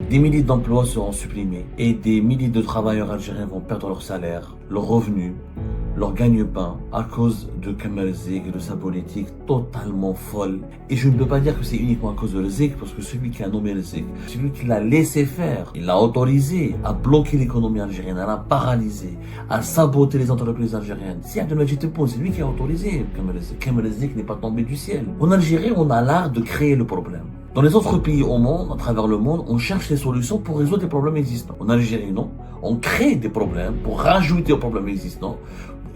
Des milliers d'emplois seront supprimés et des milliers de travailleurs algériens vont perdre leur salaire, leur revenu, leur gagne-pain à cause de Kamel Zik et de sa politique totalement folle. Et je ne peux pas dire que c'est uniquement à cause de Zik, parce que celui qui a nommé le Zik, celui qui l'a laissé faire, il l'a autorisé à bloquer l'économie algérienne, à la paralyser, à saboter les entreprises algériennes. Si Abdelmajid Tebboune, c'est lui qui a autorisé Kamel Zik. Kamel Zik n'est pas tombé du ciel. En Algérie, on a l'art de créer le problème. Dans les autres pays au monde, à travers le monde, on cherche des solutions pour résoudre les problèmes existants. En Algérie, non. On crée des problèmes pour rajouter aux problèmes existants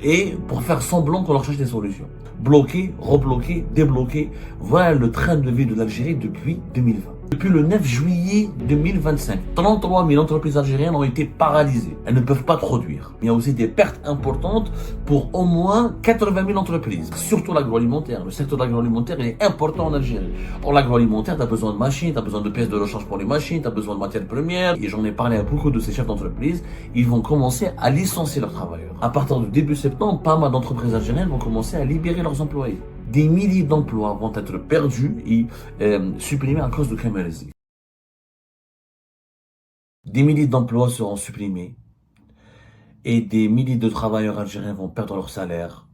et pour faire semblant qu'on leur cherche des solutions. Bloquer, rebloquer, débloquer, voilà le train de vie de l'Algérie depuis 2020. Depuis le 9 juillet 2025, 33 000 entreprises algériennes ont été paralysées. Elles ne peuvent pas produire. Il y a aussi des pertes importantes pour au moins 80 000 entreprises, surtout l'agroalimentaire. Le secteur de l'agroalimentaire est important en Algérie. Or, l'agroalimentaire, tu as besoin de machines, tu as besoin de pièces de rechange pour les machines, tu as besoin de matières premières. Et j'en ai parlé à beaucoup de ces chefs d'entreprise. Ils vont commencer à licencier leurs travailleurs. À partir du début septembre, pas mal d'entreprises algériennes vont commencer à libérer leurs employés. Des milliers d'emplois vont être perdus et supprimés à cause de Kamel Zik. Des milliers d'emplois seront supprimés et des milliers de travailleurs algériens vont perdre leur salaire,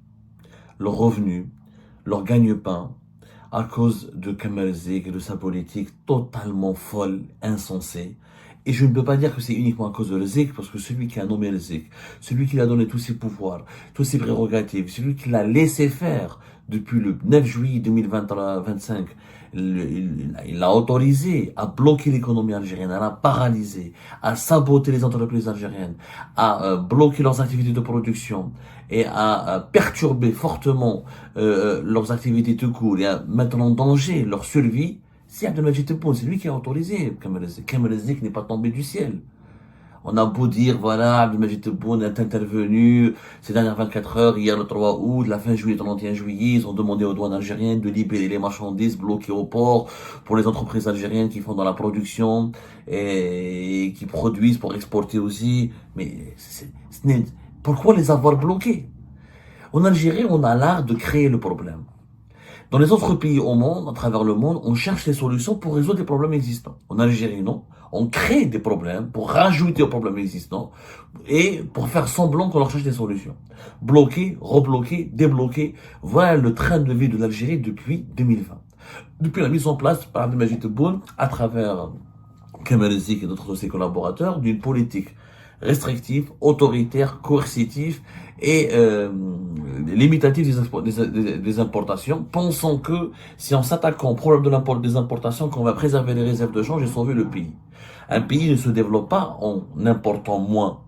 leur revenu, leur gagne-pain à cause de Kamel Zik et de sa politique totalement folle, insensée. Et je ne peux pas dire que c'est uniquement à cause de Zik, parce que celui qui a nommé Zik, celui qui lui a donné tous ses pouvoirs, toutes ses prérogatives, celui qui l'a laissé faire depuis le 9 juillet 2025, il l'a autorisé à bloquer l'économie algérienne, à la paralyser, à saboter les entreprises algériennes, à bloquer leurs activités de production et à perturber fortement leurs activités tout court et à mettre en danger leur survie. Si Abdelmajid Tebboune, c'est lui qui a autorisé Kamel Zik. Kamel Zik n'est pas tombé du ciel. On a beau dire, voilà, Abdelmajid Tebboune est intervenu ces dernières 24 heures, hier le 3 août, la fin juillet, le 31 juillet, ils ont demandé aux douanes algériennes de libérer les marchandises bloquées au port pour les entreprises algériennes qui font dans la production et qui produisent pour exporter aussi. Mais pourquoi les avoir bloqués? En Algérie, on a l'art de créer le problème. Dans les autres pays au monde, à travers le monde, on cherche des solutions pour résoudre les problèmes existants. En Algérie, non. On crée des problèmes pour rajouter aux problèmes existants et pour faire semblant qu'on leur cherche des solutions. Bloquer, rebloquer, débloquer, voilà le train de vie de l'Algérie depuis 2020. Depuis la mise en place par Abdelmajid Tebboune, à travers Kamel Zik et d'autres de ses collaborateurs, d'une politique restrictive, autoritaire, coercitive et limitative des importations, pensant que si en s'attaquant au problème des importations, qu'on va préserver les réserves de change et sauver le pays. Un pays ne se développe pas en important moins.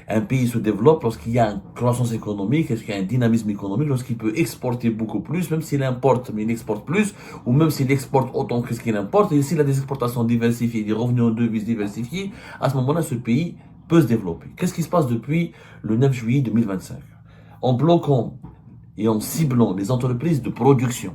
Un pays se développe lorsqu'il y a une croissance économique, lorsqu'il y a un dynamisme économique, lorsqu'il peut exporter beaucoup plus, même s'il importe, mais il exporte plus, ou même s'il exporte autant que ce qu'il importe, et s'il a des exportations diversifiées, des revenus en devises diversifiés, à ce moment-là, ce pays peut se développer. Qu'est-ce qui se passe depuis le 9 juillet 2025? En bloquant et en ciblant les entreprises de production,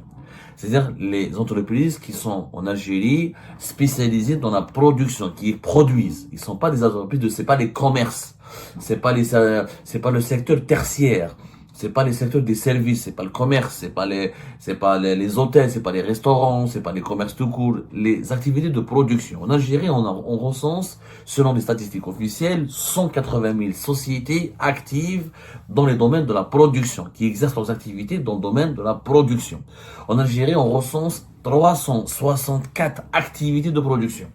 c'est-à-dire les entreprises qui sont en Algérie spécialisées dans la production, qui produisent. Ils sont pas des entreprises c'est pas les commerces, c'est pas le secteur tertiaire, c'est pas les secteurs des services, c'est pas le commerce, c'est pas les hôtels, c'est pas les restaurants, c'est pas les commerces tout court, les activités de production. En Algérie, on recense, selon les statistiques officielles, 180 000 sociétés actives dans les domaines de la production, qui exercent leurs activités dans le domaine de la production. En Algérie, on recense 364 activités de production,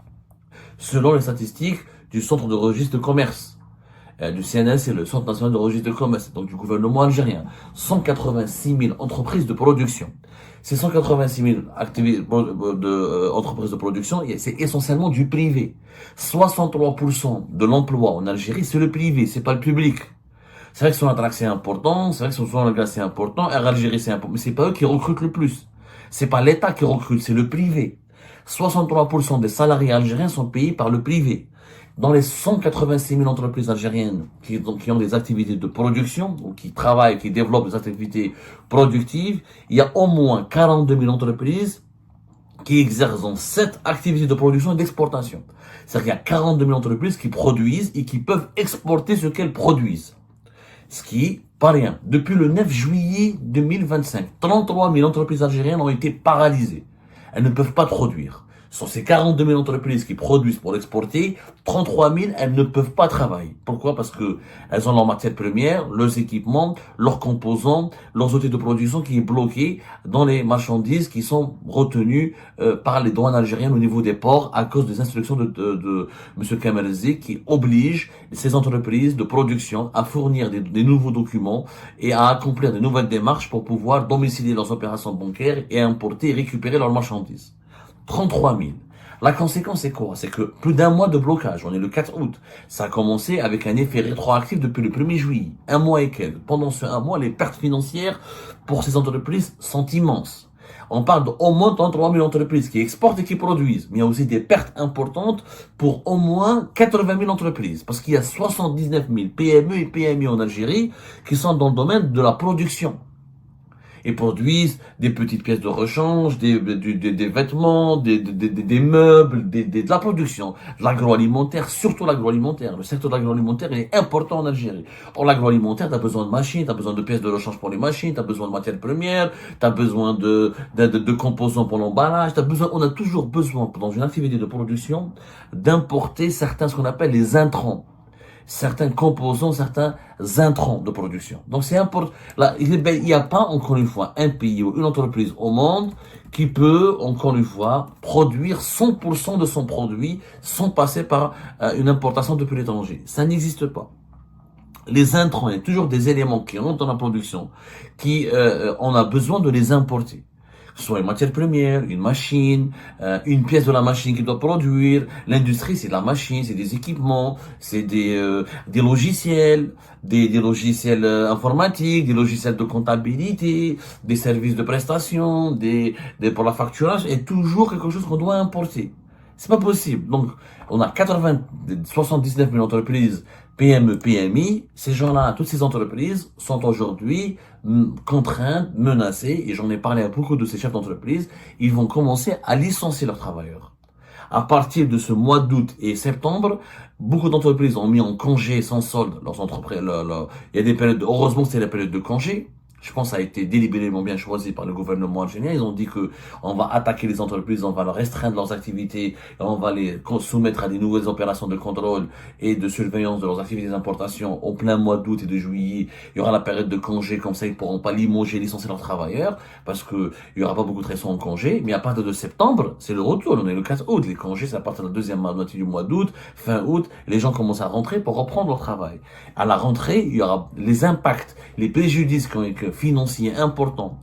selon les statistiques du Centre de registre de commerce. Du CNS et le Centre national de registre de commerce, donc du gouvernement algérien. 186 000 entreprises de production. Ces 186 000 entreprises de production, c'est essentiellement du privé. 63% de l'emploi en Algérie, c'est le privé, c'est pas le public. C'est vrai que son attract c'est important, c'est vrai que son gaz c'est important, Air Algérie c'est important, mais c'est pas eux qui recrutent le plus. C'est pas l'État qui recrute, c'est le privé. 63% des salariés algériens sont payés par le privé. Dans les 186 000 entreprises algériennes qui ont des activités de production ou qui travaillent, qui développent des activités productives, il y a au moins 42 000 entreprises qui exercent dans cette activité de production et d'exportation. C'est-à-dire qu'il y a 42 000 entreprises qui produisent et qui peuvent exporter ce qu'elles produisent. Ce qui est pas rien. Depuis le 9 juillet 2025, 33 000 entreprises algériennes ont été paralysées. Elles ne peuvent pas produire. Sur ces 42 000 entreprises qui produisent pour exporter, 33 000, elles ne peuvent pas travailler. Pourquoi? Parce que elles ont leur matière première, leurs équipements, leurs composants, leurs outils de production qui est bloqué dans les marchandises qui sont retenues par les douanes algériennes au niveau des ports à cause des instructions de M. Kamerzi qui oblige ces entreprises de production à fournir des nouveaux documents et à accomplir de nouvelles démarches pour pouvoir domicilier leurs opérations bancaires et importer et récupérer leurs marchandises. 33 000. La conséquence c'est quoi? C'est que plus d'un mois de blocage, on est le 4 août, ça a commencé avec un effet rétroactif depuis le 1er juillet, un mois et quelques. Pendant ce un mois, les pertes financières pour ces entreprises sont immenses. On parle d'au moins 33 000 entreprises qui exportent et qui produisent, mais il y a aussi des pertes importantes pour au moins 80 000 entreprises, parce qu'il y a 79 000 PME et PMI en Algérie qui sont dans le domaine de la production et produisent des petites pièces de rechange, des vêtements, des meubles, de la production, l'agroalimentaire, surtout l'agroalimentaire. Le secteur de l'agroalimentaire est important en Algérie. Or, l'agroalimentaire, tu as besoin de machines, tu as besoin de pièces de rechange pour les machines, tu as besoin de matières premières, tu as besoin de composants pour l'emballage, on a toujours besoin, dans une activité de production, d'importer certains, ce qu'on appelle les intrants. Certains composants, certains intrants de production. Donc c'est important. Là, il n'y a pas, encore une fois, un pays ou une entreprise au monde qui peut, encore une fois, produire 100% de son produit sans passer par une importation depuis l'étranger. Ça n'existe pas. Les intrants, il y a toujours des éléments qui rentrent dans la production, on a besoin de les importer. Que ce soit une matière première, une machine, une pièce de la machine qui doit produire. L'industrie, c'est de la machine, c'est des équipements, c'est des logiciels, des logiciels informatiques, des logiciels de comptabilité, des services de prestation, pour la facturation, et toujours quelque chose qu'on doit importer. C'est pas possible. Donc, on a 79 000 entreprises PME, PMI. Ces gens-là, toutes ces entreprises sont aujourd'hui contraintes, menacées, et j'en ai parlé à beaucoup de ces chefs d'entreprise, ils vont commencer à licencier leurs travailleurs. À partir de ce mois d'août et septembre, beaucoup d'entreprises ont mis en congé sans solde leurs entreprises. Il y a des périodes, heureusement c'est la période de congé. Je pense que ça a été délibérément bien choisi par le gouvernement algérien. Ils ont dit que on va attaquer les entreprises, on va leur restreindre leurs activités, et on va les soumettre à des nouvelles opérations de contrôle et de surveillance de leurs activités d'importation au plein mois d'août et de juillet. Il y aura la période de congé, comme ça ils pourront pas limoger, licencier leurs travailleurs parce que il y aura pas beaucoup de raisons en congé. Mais à partir de septembre, c'est le retour. On est le 4 août. Les congés, c'est à partir de la deuxième moitié du mois d'août, fin août. Les gens commencent à rentrer pour reprendre leur travail. À la rentrée, il y aura les impacts, les préjudices financiers importants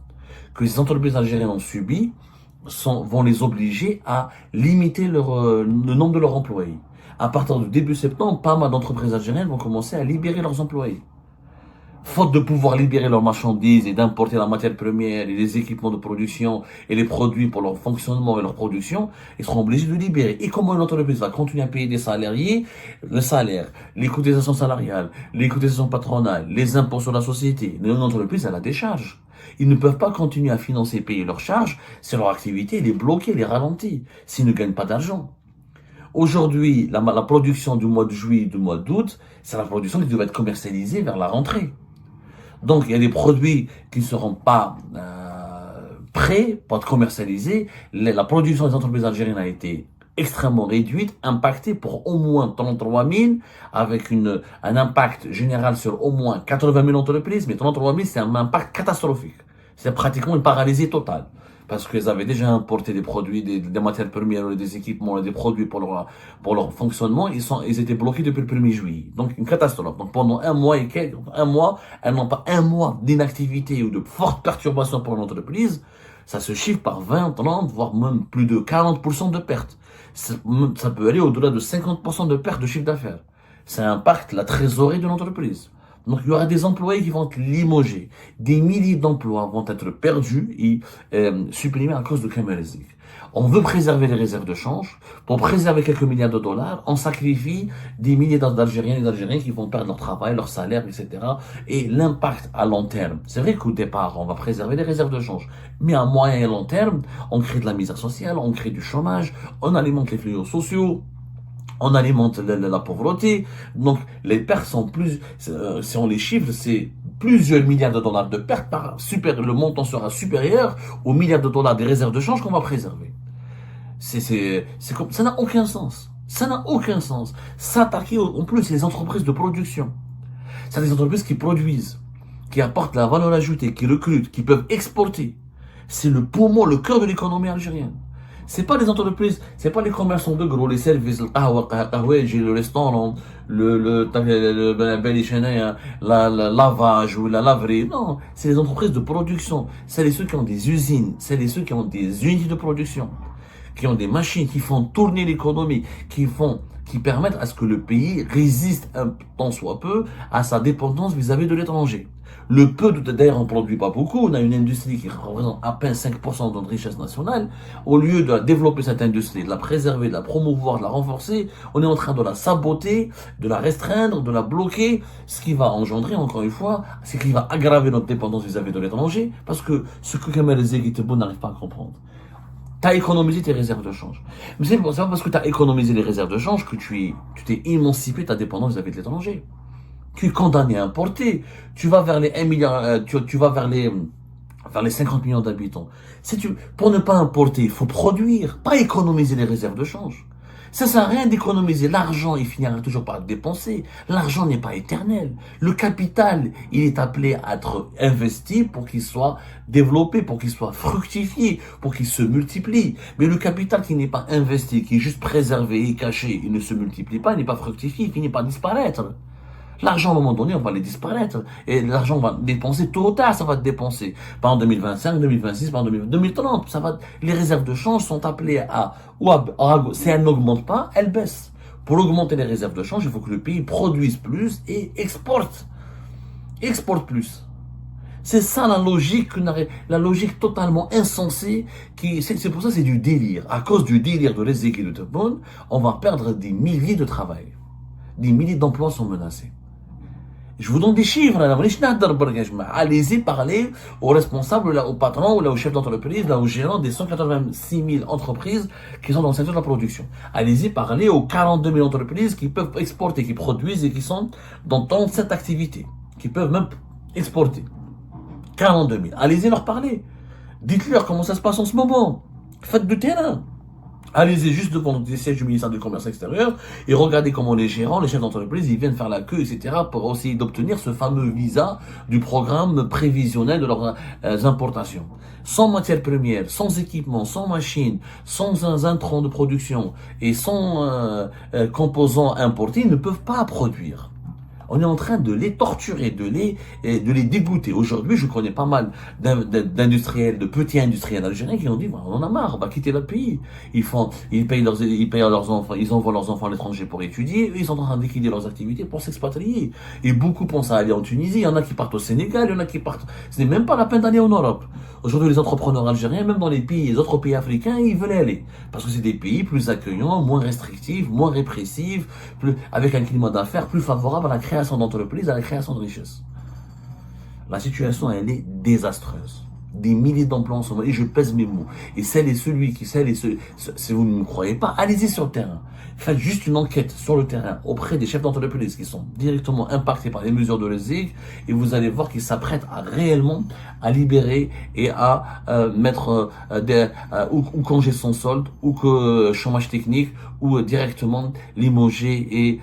que les entreprises algériennes ont subis vont les obliger à limiter le nombre de leurs employés. À partir du début septembre, pas mal d'entreprises algériennes vont commencer à libérer leurs employés. Faute de pouvoir libérer leurs marchandises et d'importer la matière première et les équipements de production et les produits pour leur fonctionnement et leur production, ils seront obligés de libérer. Et comment une entreprise va continuer à payer des salariés, le salaire, les cotisations salariales, les cotisations patronales, les impôts sur la société? Une entreprise, elle a des charges. Ils ne peuvent pas continuer à financer et payer leurs charges si leur activité est bloquée, elle est ralentie, s'ils ne gagnent pas d'argent. Aujourd'hui, la production du mois de juillet et du mois d'août, c'est la production qui devait être commercialisée vers la rentrée. Donc, il y a des produits qui ne seront pas prêts pour être commercialisés. La production des entreprises algériennes a été extrêmement réduite, impactée pour au moins 33 000, avec un impact général sur au moins 80 000 entreprises, mais 33 000, c'est un impact catastrophique. C'est pratiquement une paralysie totale. Parce qu'ils avaient déjà importé des produits, des matières premières, des équipements, des produits pour leur fonctionnement. Ils étaient bloqués depuis le 1er juillet. Donc, une catastrophe. Donc, pendant un mois, elles n'ont pas un mois d'inactivité ou de forte perturbation pour l'entreprise. Ça se chiffre par 20, 30, voire même plus de 40% de pertes. Ça peut aller au-delà de 50% de pertes de chiffre d'affaires. Ça impacte la trésorerie de l'entreprise. Donc, il y aura des employés qui vont être limogés. Des milliers d'emplois vont être perdus et supprimés à cause de Kamerzi. On veut préserver les réserves de change. Pour préserver quelques milliards de dollars, on sacrifie des milliers d'Algériens et d'Algériens qui vont perdre leur travail, leur salaire, etc. Et l'impact à long terme. C'est vrai qu'au départ, on va préserver les réserves de change. Mais à moyen et long terme, on crée de la misère sociale, on crée du chômage, on alimente les fléaux sociaux. On alimente la pauvreté. Donc, les pertes sont si on les chiffre, c'est plusieurs milliards de dollars de pertes le montant sera supérieur aux milliards de dollars des réserves de change qu'on va préserver. Ça n'a aucun sens. Ça n'a aucun sens. S'attaquer en plus les entreprises de production. C'est des entreprises qui produisent, qui apportent la valeur ajoutée, qui recrutent, qui peuvent exporter. C'est le poumon, le cœur de l'économie algérienne. C'est pas les entreprises, c'est pas les commerçants de gros, les services, le restaurant, le lavage ou la laverie. Non, c'est les entreprises de production. C'est ceux qui ont des usines, c'est ceux qui ont des unités de production, qui ont des machines, qui font tourner l'économie, qui permettent à ce que le pays résiste un tant soit peu à sa dépendance vis-à-vis de l'étranger. Le peu, d'ailleurs, on ne produit pas beaucoup. On a une industrie qui représente à peine 5% de notre richesse nationale. Au lieu de développer cette industrie, de la préserver, de la promouvoir, de la renforcer, on est en train de la saboter, de la restreindre, de la bloquer. Ce qui va engendrer, encore une fois, c'est qu'il va aggraver notre dépendance vis-à-vis de l'étranger, parce que ce que Kamel Zegitebo n'arrive pas à comprendre. Tu as économisé tes réserves de change. Mais c'est pas parce que tu as économisé les réserves de change que tu t'es émancipé de ta dépendance vis-à-vis de l'étranger. Tu es condamné à importer. Tu vas vers les 1 milliard, tu vas vers les 50 millions d'habitants. Pour ne pas importer, il faut produire, pas économiser les réserves de change. Ça sert à rien d'économiser l'argent, il finira toujours par être dépensé. L'argent n'est pas éternel. Le capital, il est appelé à être investi pour qu'il soit développé, pour qu'il soit fructifié, pour qu'il se multiplie. Mais le capital qui n'est pas investi, qui est juste préservé et caché, il ne se multiplie pas, il n'est pas fructifié, il finit par disparaître. L'argent, à un moment donné, on va les disparaître. Et l'argent, on va dépenser, tôt ou tard, ça va te dépenser. Pas en 2025, 2026, pas en 2030. Les réserves de change sont appelées si elles n'augmentent pas, elles baissent. Pour augmenter les réserves de change, il faut que le pays produise plus et exporte. Exporte plus. C'est ça la logique totalement insensée. C'est pour ça que c'est du délire. À cause du délire de l'Ezéki de Tebboune, on va perdre des milliers de travail. Des milliers d'emplois sont menacés. Je vous donne des chiffres. Allez-y parler aux responsables, aux patrons, aux chefs d'entreprise, aux gérants des 186 000 entreprises qui sont dans le secteur de la production. Allez-y parler aux 42 000 entreprises qui peuvent exporter, qui produisent et qui sont dans cette activité, qui peuvent même exporter. 42 000. Allez-y leur parler. Dites-leur comment ça se passe en ce moment. Faites du terrain. Allez-y juste devant le siège du ministère du Commerce extérieur et regardez comment les gérants, les chefs d'entreprise, ils viennent faire la queue, etc. pour essayer d'obtenir ce fameux visa du programme prévisionnel de leurs importations. Sans matières premières, sans équipement, sans machines, sans intrants de production et sans composants importés, ils ne peuvent pas produire. On est en train de les torturer, de les dégoûter. Aujourd'hui, je connais pas mal d'industriels, de petits industriels algériens qui ont dit, on en a marre, on va quitter le pays. Ils payent leurs enfants, ils envoient leurs enfants à l'étranger pour étudier, ils sont en train de liquider leurs activités pour s'expatrier. Et beaucoup pensent à aller en Tunisie, il y en a qui partent au Sénégal, il y en a qui partent, ce n'est même pas la peine d'aller en Europe. Aujourd'hui, les entrepreneurs algériens, même dans les autres pays africains, ils veulent aller. Parce que c'est des pays plus accueillants, moins restrictifs, moins répressifs, avec un climat d'affaires plus favorable à la création d'entreprises, à la création de richesses. La situation, elle est désastreuse. Des milliers d'emplois en ce moment, et je pèse mes mots. Et si vous ne me croyez pas, allez-y sur le terrain. Faites juste une enquête sur le terrain auprès des chefs d'entreprise qui sont directement impactés par les mesures de l'ESIG et vous allez voir qu'ils s'apprêtent réellement à libérer et à mettre ou congé sans solde ou que chômage technique ou directement limoger et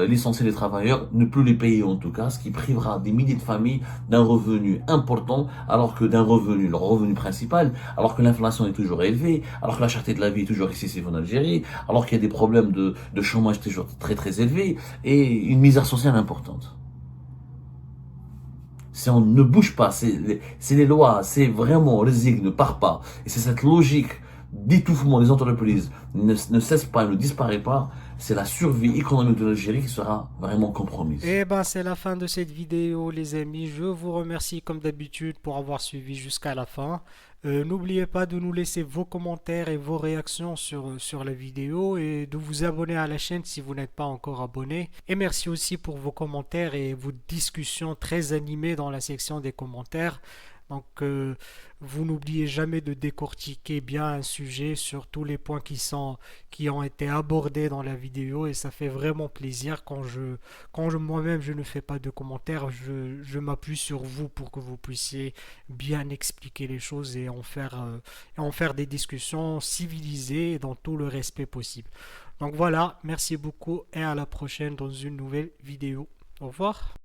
licencier les travailleurs, ne plus les payer en tout cas, ce qui privera des milliers de familles d'un revenu important alors que leur revenu principal, alors que l'inflation est toujours élevée, alors que la cherté de la vie est toujours excessive en Algérie, alors qu'il y a des problèmes de chômage toujours très très élevés et une misère sociale importante. Si on ne bouge pas, c'est les lois, c'est vraiment, le zig ne part pas, et c'est cette logique d'étouffement des entreprises ne cesse pas, ne disparaît pas, c'est la survie économique de l'Algérie qui sera vraiment compromise. Et ben c'est la fin de cette vidéo les amis. Je vous remercie comme d'habitude pour avoir suivi jusqu'à la fin. N'oubliez pas de nous laisser vos commentaires et vos réactions sur la vidéo et de vous abonner à la chaîne si vous n'êtes pas encore abonné. Et merci aussi pour vos commentaires et vos discussions très animées dans la section des commentaires. Donc, vous n'oubliez jamais de décortiquer bien un sujet sur tous les points qui ont été abordés dans la vidéo et ça fait vraiment plaisir moi-même je ne fais pas de commentaires, je m'appuie sur vous pour que vous puissiez bien expliquer les choses et en faire des discussions civilisées dans tout le respect possible. Donc voilà, merci beaucoup et à la prochaine dans une nouvelle vidéo. Au revoir.